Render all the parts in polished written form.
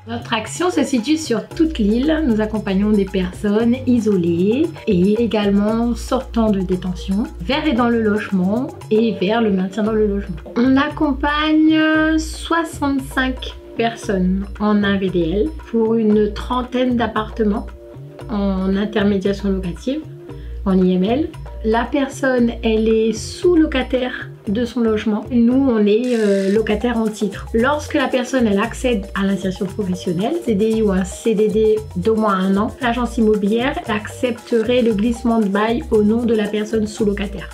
Notre action se situe sur toute l'île. Nous accompagnons des personnes isolées et également sortant de détention vers et dans le logement et vers le maintien dans le logement. On accompagne 65 personnes en AVDL pour une trentaine d'appartements en intermédiation locative, en IML. La personne, elle est sous-locataire de son logement. Nous, on est locataire en titre. Lorsque la personne, elle accède à l'insertion professionnelle, CDI ou un CDD d'au moins 1 an, l'agence immobilière accepterait le glissement de bail au nom de la personne sous-locataire.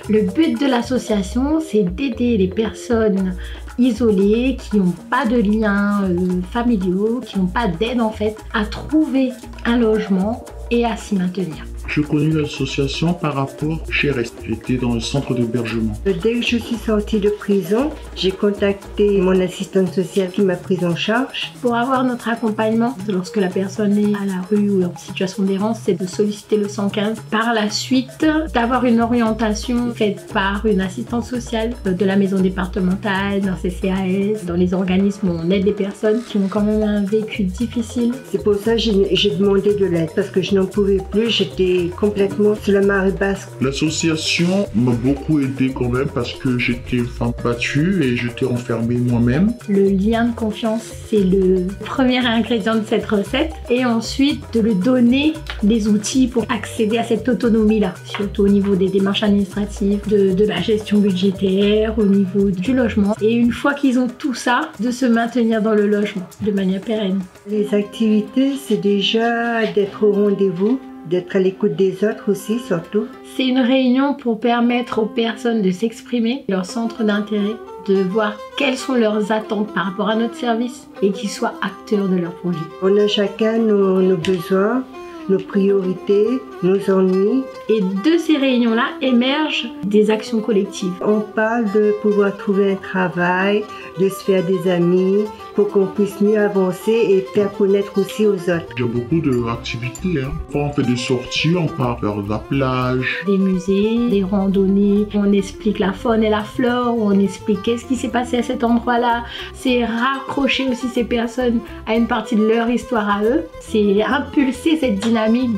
Le but de l'association, c'est d'aider les personnes isolées, qui n'ont pas de liens familiaux, qui n'ont pas d'aide en fait, à trouver un logement et à s'y maintenir. Je connais l'association par rapport chez REST. J'étais dans le centre d'hébergement. Dès que je suis sortie de prison, j'ai contacté mon assistante sociale qui m'a prise en charge. Pour avoir notre accompagnement, lorsque la personne est à la rue ou en situation d'errance, c'est de solliciter le 115. Par la suite, d'avoir une orientation faite par une assistante sociale de la maison départementale, d'un CCAS, dans les organismes où on aide les personnes qui ont quand même un vécu difficile. C'est pour ça que j'ai demandé de l'aide, parce que je n'en pouvais plus, j'étais complètement sur la marée basse. L'association m'a beaucoup aidé quand même parce que j'étais une femme battue et j'étais enfermée moi-même. Le lien de confiance, c'est le premier ingrédient de cette recette. Et ensuite, de lui donner des outils pour accéder à cette autonomie-là. Surtout au niveau des démarches administratives, de la gestion budgétaire, au niveau du logement. Et une fois qu'ils ont tout ça, de se maintenir dans le logement de manière pérenne. Les activités, c'est déjà d'être au rendez-vous, d'être à l'écoute des autres aussi, surtout. C'est une réunion pour permettre aux personnes de s'exprimer, leur centre d'intérêt, de voir quelles sont leurs attentes par rapport à notre service et qu'ils soient acteurs de leur projet. On a chacun nos besoins, nos priorités, nos ennuis. Et de ces réunions-là émergent des actions collectives. On parle de pouvoir trouver un travail, de se faire des amis, pour qu'on puisse mieux avancer et faire connaître aussi aux autres. Il y a beaucoup d'activités. On fait des sorties, on part vers la plage. Des musées, des randonnées, on explique la faune et la flore, on explique qu'est-ce qui s'est passé à cet endroit-là. C'est raccrocher aussi ces personnes à une partie de leur histoire à eux. C'est impulser cette dynamique.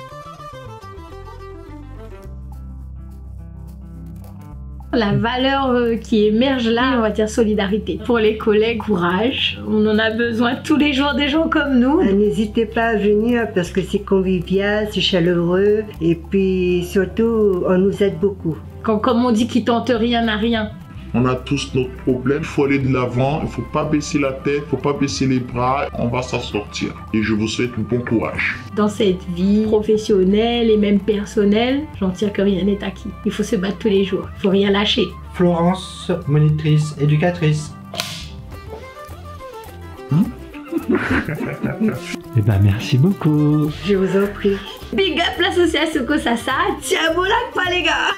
La valeur qui émerge là, on va dire solidarité. Pour les collègues, courage. On en a besoin tous les jours des gens comme nous. N'hésitez pas à venir parce que c'est convivial, c'est chaleureux et puis surtout, on nous aide beaucoup. Comme on dit, qui tente rien n'a rien. On a tous notre problème, il faut aller de l'avant, il ne faut pas baisser la tête, il ne faut pas baisser les bras, on va s'en sortir. Et je vous souhaite un bon courage. Dans cette vie professionnelle et même personnelle, j'en tire que rien n'est acquis. Il faut se battre tous les jours, il ne faut rien lâcher. Florence, monitrice, éducatrice. Eh ben merci beaucoup. Je vous en prie. Big up l'association Kosasa, tiens bon lac pas les gars.